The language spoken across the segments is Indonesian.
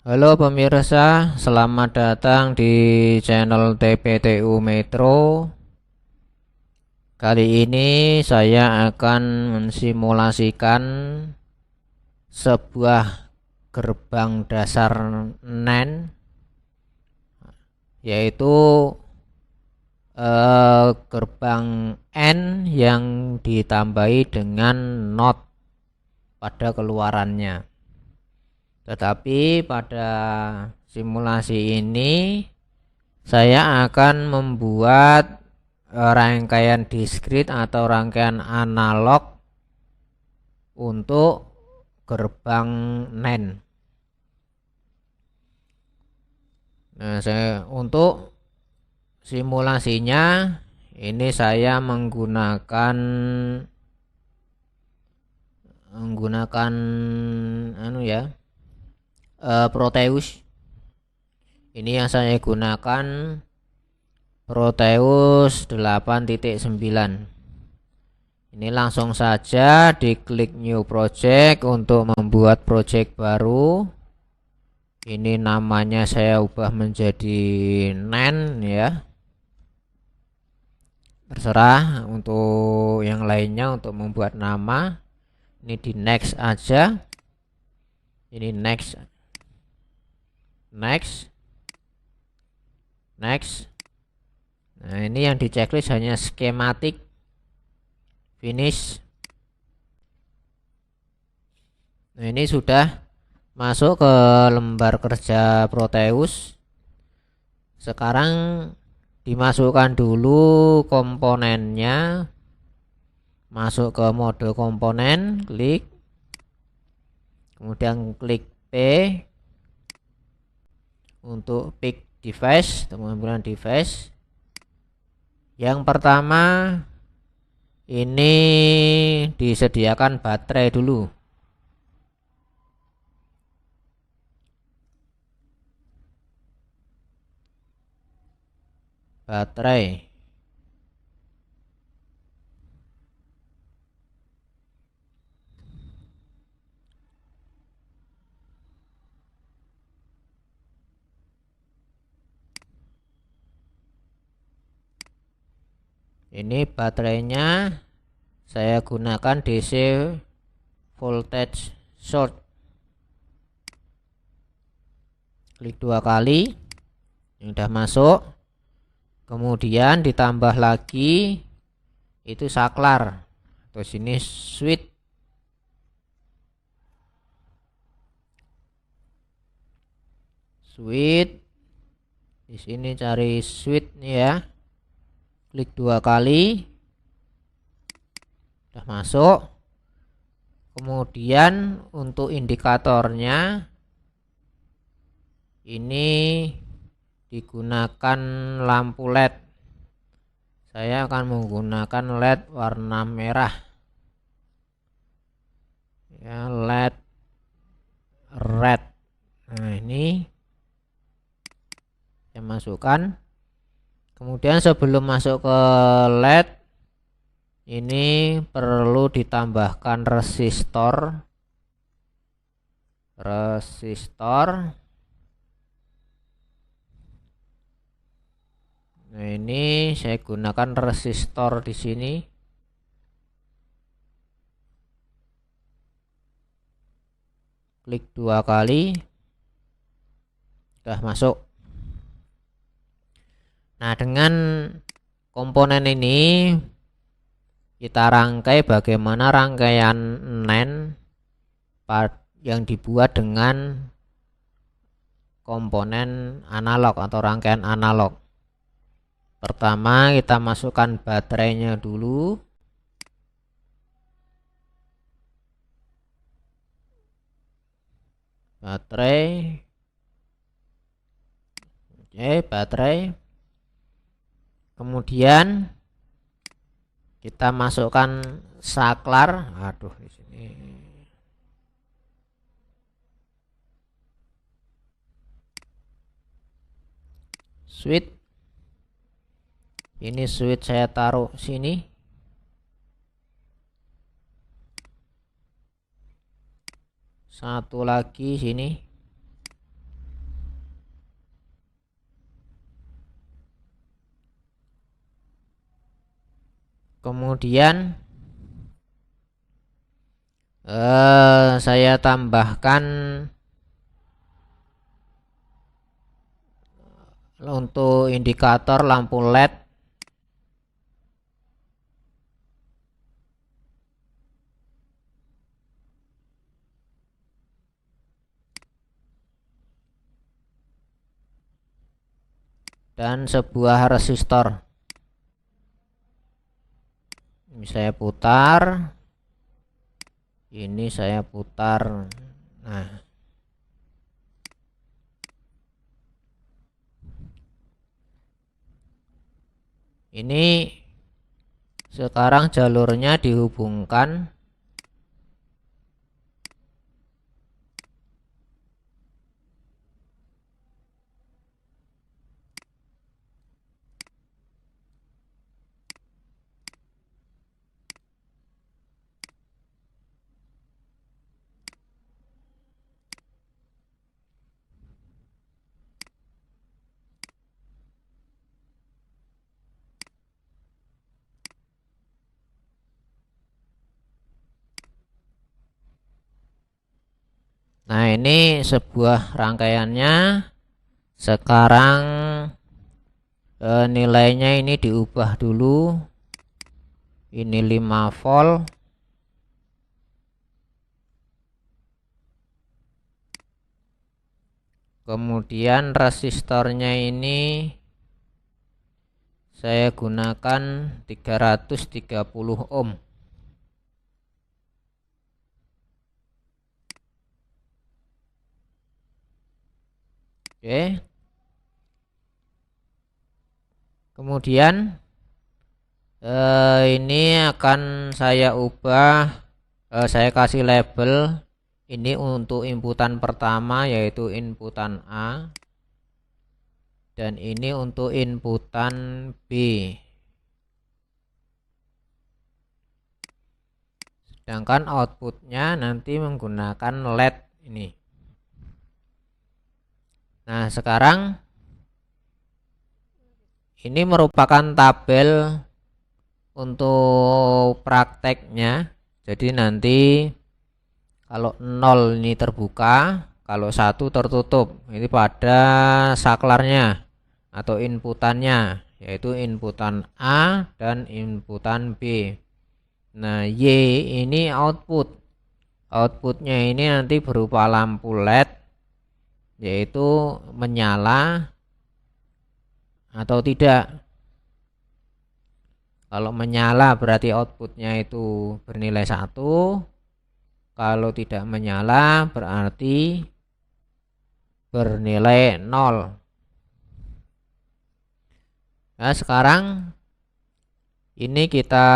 Halo pemirsa, selamat datang di channel TPTU Metro. Kali ini saya akan mensimulasikan sebuah gerbang dasar NAND, yaitu gerbang N yang ditambahi dengan NOT pada keluarannya. Tetapi pada simulasi ini saya akan membuat rangkaian diskrit atau rangkaian analog untuk gerbang NAND. Untuk simulasinya ini saya menggunakan Proteus. Ini yang saya gunakan Proteus 8.9. Ini langsung saja diklik new project untuk membuat project baru. Ini namanya saya ubah menjadi NAND ya. Terserah untuk yang lainnya untuk membuat nama. Ini di next aja. Ini next. Nah, ini yang di checklist hanya skematik, finish. Nah, ini sudah masuk ke lembar kerja Proteus. Sekarang dimasukkan dulu komponennya, masuk ke mode komponen, klik, kemudian klik P untuk pick device, pengambilan device. Yang pertama ini disediakan baterai dulu. Baterai. Ini baterainya saya gunakan DC voltage short. Klik 2 kali. Ini sudah masuk. Kemudian ditambah lagi itu saklar. Terus ini switch. Di sini cari switch ya. Klik 2 kali. Sudah masuk. Kemudian untuk indikatornya ini digunakan lampu LED. Saya akan menggunakan LED warna merah. Ya, LED red. Nah, ini saya masukkan. Kemudian sebelum masuk ke LED ini perlu ditambahkan resistor. Nah, ini saya gunakan resistor di sini. Klik 2 kali. Sudah masuk. Nah, dengan komponen ini kita rangkai bagaimana rangkaian NAND yang dibuat dengan komponen analog atau rangkaian analog. Pertama kita masukkan baterainya dulu. Baterai. Kemudian kita masukkan saklar. Di sini. Switch. Ini switch saya taruh sini. Satu lagi sini. Kemudian saya tambahkan untuk indikator lampu LED. Dan sebuah resistor. Ini saya putar. Ini saya putar. Nah, ini sekarang jalurnya dihubungkan Nah, ini sebuah rangkaiannya. Sekarang nilainya ini diubah dulu. Ini 5 volt. Kemudian resistornya ini saya gunakan 330 ohm. Oke. Kemudian ini akan saya ubah, saya kasih label. Ini untuk inputan pertama yaitu inputan A, dan ini untuk inputan B. Sedangkan outputnya nanti menggunakan LED ini. Nah, sekarang ini merupakan tabel untuk prakteknya. Jadi nanti kalau 0 ini terbuka, kalau 1 tertutup. Ini pada saklarnya atau inputannya, yaitu inputan A dan inputan B. Nah, Y ini output. Outputnya ini nanti berupa lampu LED, yaitu menyala atau tidak. Kalau menyala berarti outputnya itu bernilai 1. Kalau tidak menyala berarti bernilai 0. Nah, sekarang ini kita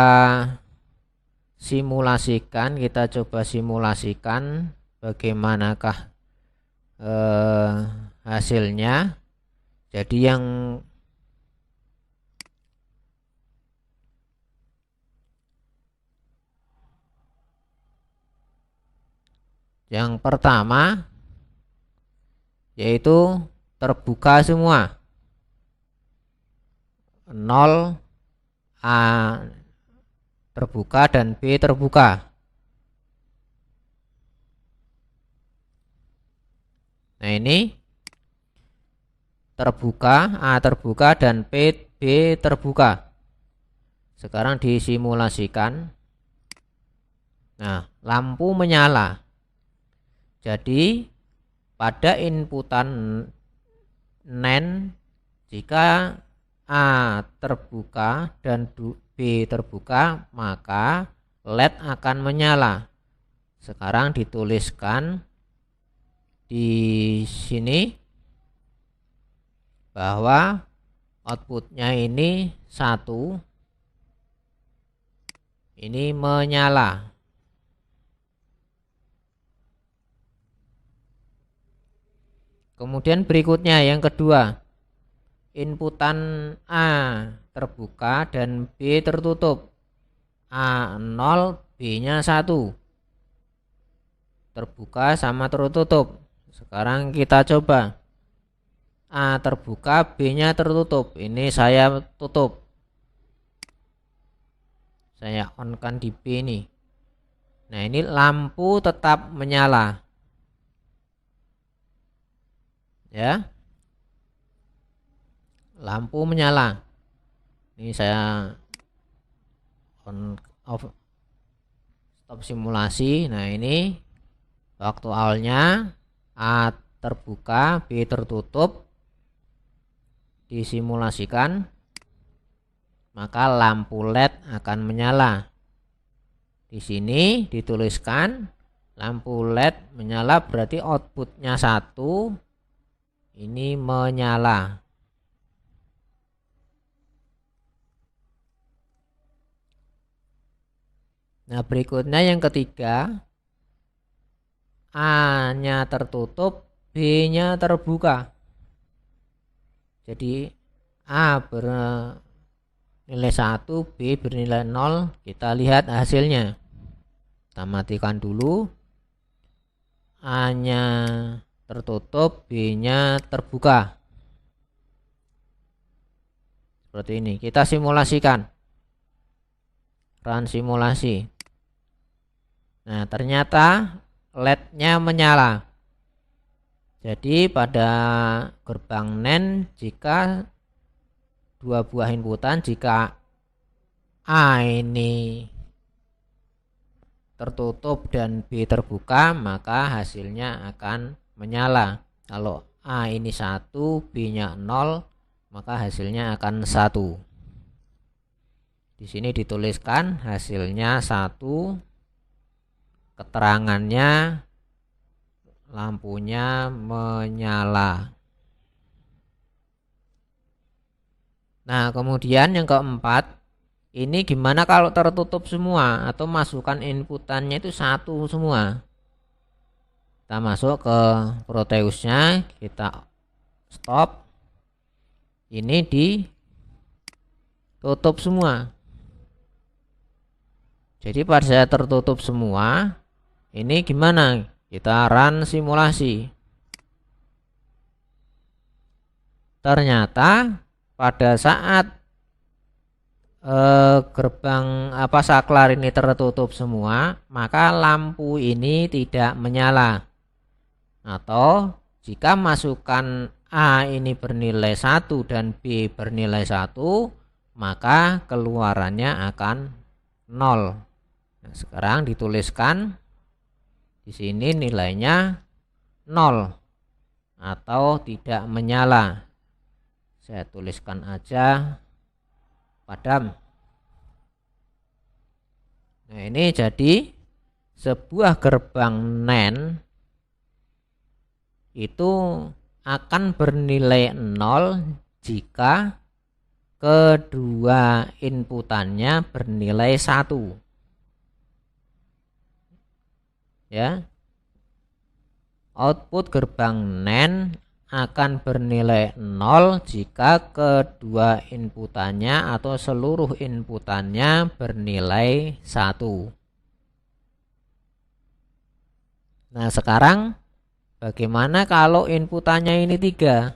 simulasikan, kita coba simulasikan bagaimanakah hasilnya. Jadi yang pertama yaitu terbuka semua, 0 A terbuka dan B terbuka. Nah, ini terbuka, A terbuka dan B terbuka. Sekarang disimulasikan. Nah, lampu menyala. Jadi pada inputan NAND, jika A terbuka dan B terbuka, maka LED akan menyala. Sekarang dituliskan di sini bahwa outputnya ini 1, ini menyala. Kemudian berikutnya yang kedua, inputan A terbuka dan B tertutup. A 0, B-nya 1. Terbuka sama tertutup. Sekarang kita coba. A terbuka, B-nya tertutup. Ini saya tutup. Saya on kan di B nih. Nah, ini lampu tetap menyala. Ya. Lampu menyala. Ini saya on off stop simulasi. Nah, ini waktu awalnya A terbuka, B tertutup, disimulasikan, maka lampu LED akan menyala. Di sini dituliskan lampu LED menyala berarti outputnya 1, ini menyala. Nah, berikutnya yang ketiga, A-nya tertutup, B-nya terbuka. Jadi A bernilai 1, B bernilai 0. Kita lihat hasilnya. Kita matikan dulu. A-nya tertutup, B-nya terbuka. Seperti ini. Kita simulasikan. Run simulasi. Nah, ternyata LED-nya menyala. Jadi pada gerbang NAND, jika dua buah inputan, jika A ini tertutup dan B terbuka, maka hasilnya akan menyala. Kalau A ini 1, B-nya 0, maka hasilnya akan 1. Di sini dituliskan hasilnya 1, keterangannya lampunya menyala. Nah, kemudian yang keempat, ini gimana kalau tertutup semua atau masukan inputannya itu 1 semua. Kita masuk ke Proteusnya, kita stop. Ini ditutup semua. Jadi pada saat tertutup semua, ini gimana? Kita run simulasi. Ternyata pada saat gerbang saklar ini tertutup semua, maka lampu ini tidak menyala. Atau jika masukan A ini bernilai 1 dan B bernilai 1, maka keluarannya akan 0. Nah, sekarang dituliskan di sini nilainya 0 atau tidak menyala. Saya tuliskan aja padam. Nah, ini jadi sebuah gerbang NAND itu akan bernilai 0 jika kedua inputannya bernilai 1. Ya. Output gerbang NAND akan bernilai 0 jika kedua inputannya atau seluruh inputannya bernilai 1. Nah, sekarang bagaimana kalau inputannya ini 3?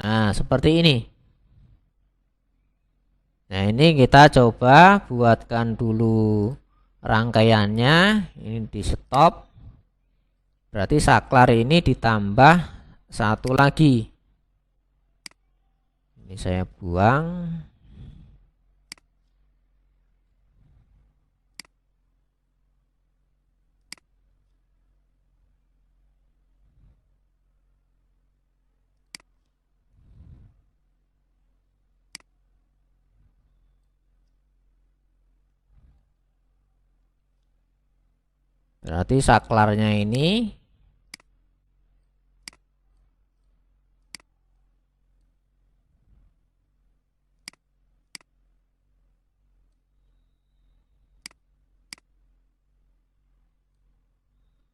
Nah, seperti ini. Nah, ini kita coba buatkan dulu rangkaiannya. Ini di stop. Berarti saklar ini ditambah 1 lagi. Ini saya buang. Berarti saklarnya ini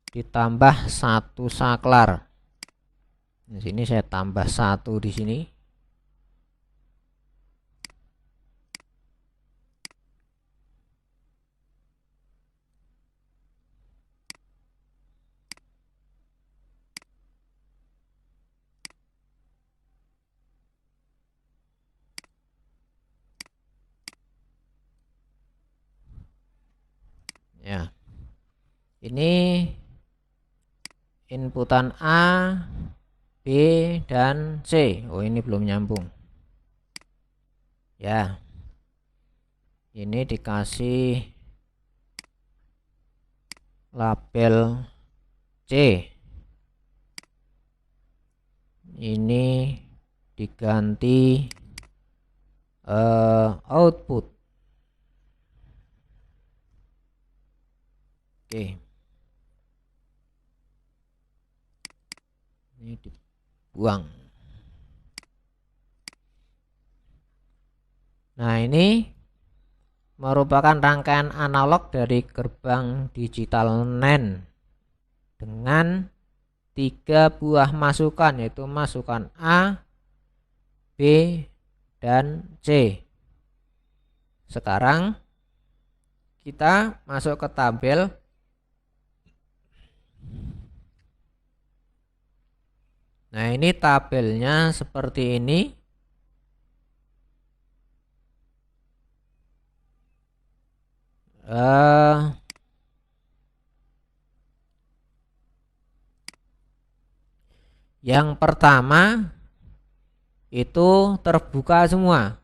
ditambah 1 saklar. Di sini saya tambah 1 di sini. Ini inputan A, B, dan C. Oh, ini belum nyambung. Ya. Ini dikasih label C. Ini diganti output. Oke. Ini dibuang. Nah, ini merupakan rangkaian analog dari gerbang digital NAND dengan 3 buah masukan, yaitu masukan A, B, dan C. Sekarang kita masuk ke tabel. Nah, ini tabelnya seperti ini. Yang pertama itu terbuka semua.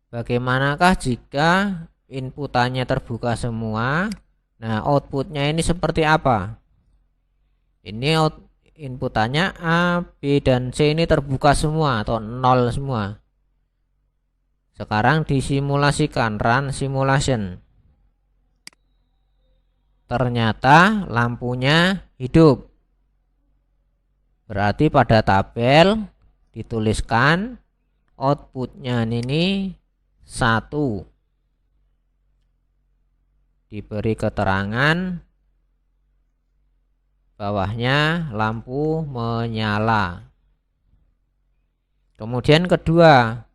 Bagaimanakah jika inputannya terbuka semua? Nah, outputnya ini seperti apa? Ini inputannya A, B, dan C ini terbuka semua atau 0 semua. Sekarang disimulasikan, run simulation. Ternyata lampunya hidup. Berarti pada tabel dituliskan outputnya ini 1. Diberi keterangan bawahnya lampu menyala. Kemudian kedua,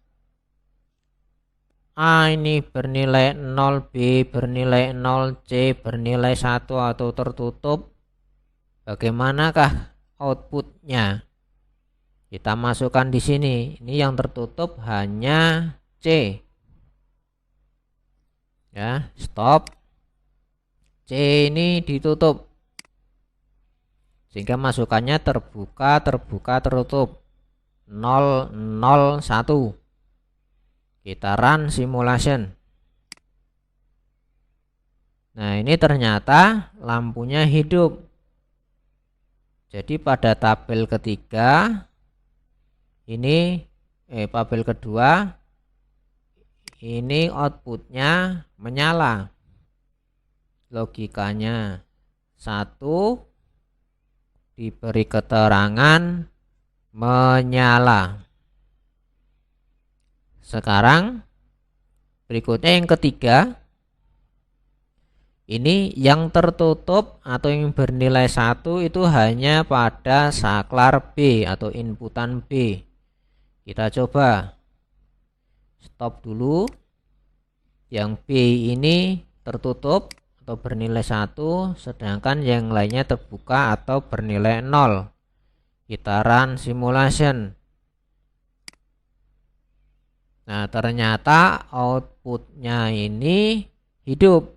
A ini bernilai 0, B bernilai 0, C bernilai 1 atau tertutup. Bagaimanakah outputnya? Kita masukkan di sini. Ini yang tertutup hanya C. Ya, stop. C ini ditutup. Sehingga masukannya terbuka, terbuka, tertutup. 0, 0, 1. Kita run simulation. Nah, ini ternyata lampunya hidup. Jadi pada tabel ketiga ini tabel kedua ini outputnya menyala. Logikanya 1 diberi keterangan menyala. Sekarang berikutnya yang ketiga. Ini yang tertutup atau yang bernilai 1 itu hanya pada saklar B atau inputan B. Kita coba stop dulu. Yang B ini tertutup atau bernilai 1, sedangkan yang lainnya terbuka atau bernilai 0. Kita run simulation. Nah, ternyata outputnya ini hidup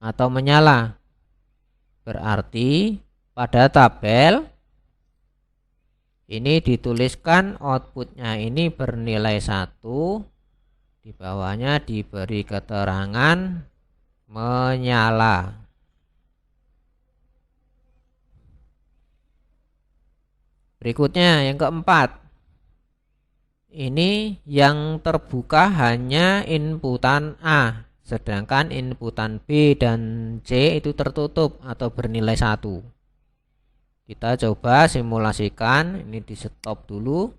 atau menyala. Berarti pada tabel ini dituliskan outputnya ini bernilai 1. Di bawahnya diberi keterangan menyala. Berikutnya yang keempat. Ini yang terbuka hanya inputan A, sedangkan inputan B dan C itu tertutup atau bernilai 1. Kita coba simulasikan. Ini di stop dulu.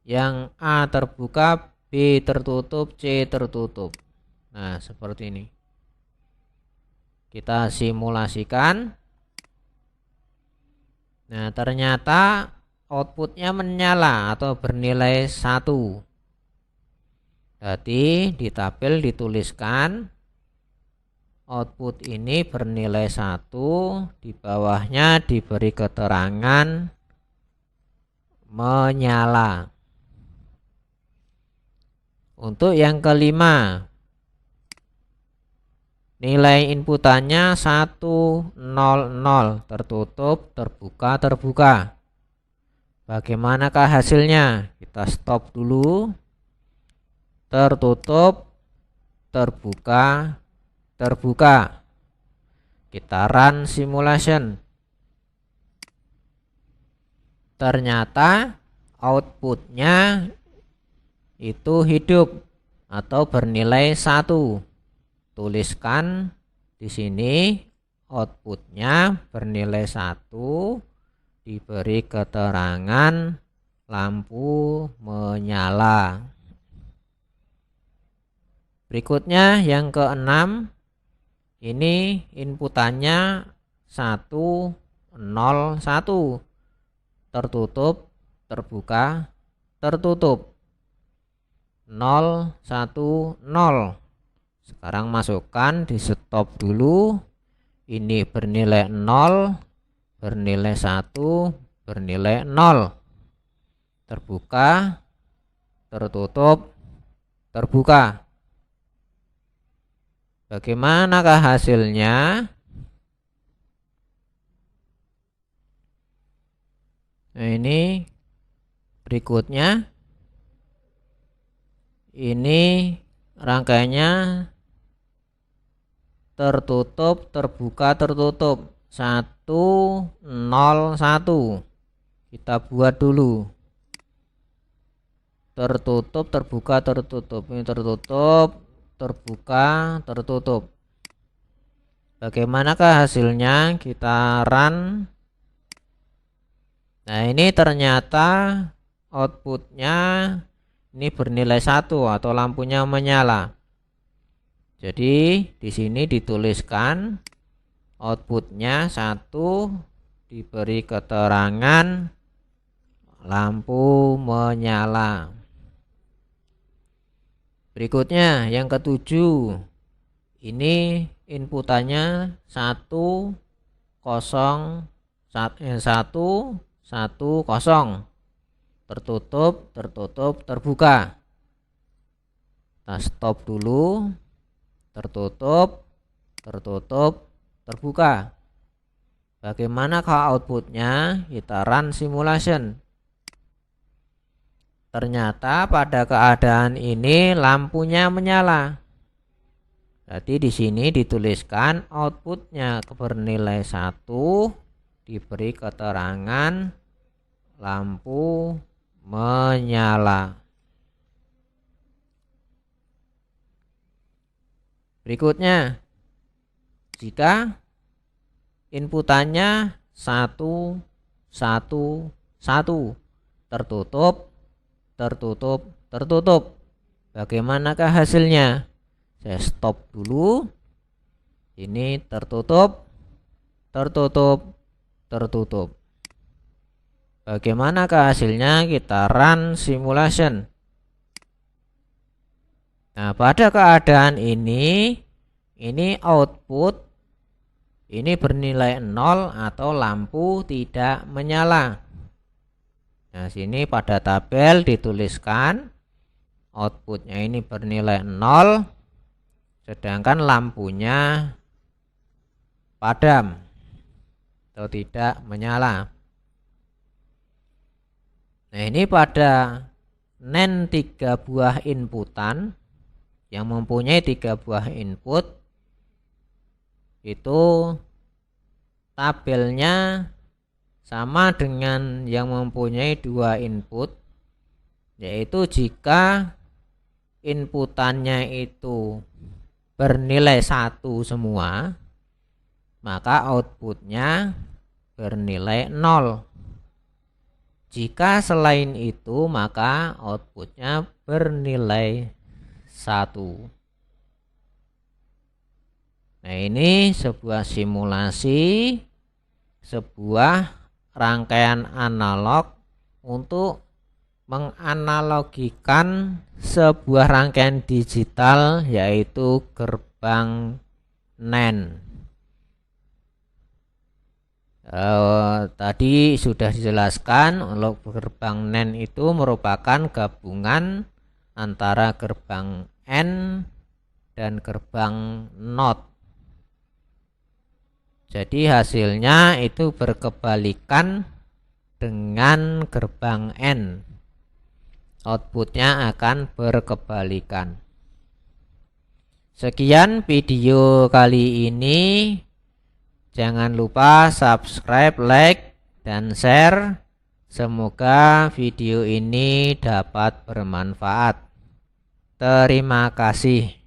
Yang A terbuka, B tertutup, C tertutup. Nah, seperti ini. Kita simulasikan. Nah, ternyata outputnya menyala atau bernilai 1. Jadi di tabel dituliskan output ini bernilai 1. Di bawahnya diberi keterangan menyala. Untuk yang kelima, nilai inputannya 100, tertutup, terbuka, terbuka. Bagaimanakah hasilnya? Kita stop dulu. Tertutup, terbuka, terbuka. Kita run simulation. Ternyata outputnya itu hidup atau bernilai 1. Tuliskan di sini outputnya bernilai 1, diberi keterangan lampu menyala. Berikutnya yang keenam, ini inputannya 101, tertutup, terbuka, tertutup. 010. Sekarang masukkan, di stop dulu. Ini bernilai 0, bernilai 1, bernilai 0. Terbuka, tertutup, terbuka. Bagaimanakah hasilnya? Nah, ini berikutnya. Ini rangkaiannya tertutup, terbuka, tertutup. 101. Kita buat dulu. Tertutup, terbuka, tertutup. Ini tertutup, terbuka, tertutup. Bagaimanakah hasilnya? Kita run. Nah, ini ternyata outputnya ini bernilai 1 atau lampunya menyala. Jadi di sini dituliskan outputnya 1, diberi keterangan lampu menyala. Berikutnya yang ketujuh, ini inputannya 1 0 1 1 0, tertutup, tertutup, terbuka. Kita stop dulu. Tertutup, tertutup, terbuka. Bagaimanakah outputnya? Kita run simulation. Ternyata pada keadaan ini lampunya menyala. Jadi di sini dituliskan outputnya bernilai 1, diberi keterangan lampu menyala. Berikutnya, jika inputannya 1 1 1, tertutup, tertutup, tertutup. Bagaimanakah hasilnya? Saya stop dulu. Ini tertutup, tertutup, tertutup. Bagaimanakah hasilnya? Kita run simulation. Nah, pada keadaan ini output ini bernilai 0 atau lampu tidak menyala. Nah, sini pada tabel dituliskan outputnya ini bernilai 0, sedangkan lampunya padam atau tidak menyala. Nah, ini pada NAND 3 buah inputan yang mempunyai 3 buah input, itu tabelnya sama dengan yang mempunyai 2 input, yaitu jika inputannya itu bernilai 1 semua, maka outputnya bernilai 0. Jika selain itu, maka outputnya bernilai 1. Nah, ini sebuah simulasi, sebuah rangkaian analog untuk menganalogikan sebuah rangkaian digital, yaitu gerbang NAND. Tadi sudah dijelaskan, untuk gerbang NAND itu merupakan gabungan antara gerbang AND dan gerbang NOT. Jadi hasilnya itu berkebalikan dengan gerbang AND. Outputnya akan berkebalikan. Sekian video kali ini. Jangan lupa subscribe, like, dan share. Semoga video ini dapat bermanfaat. Terima kasih.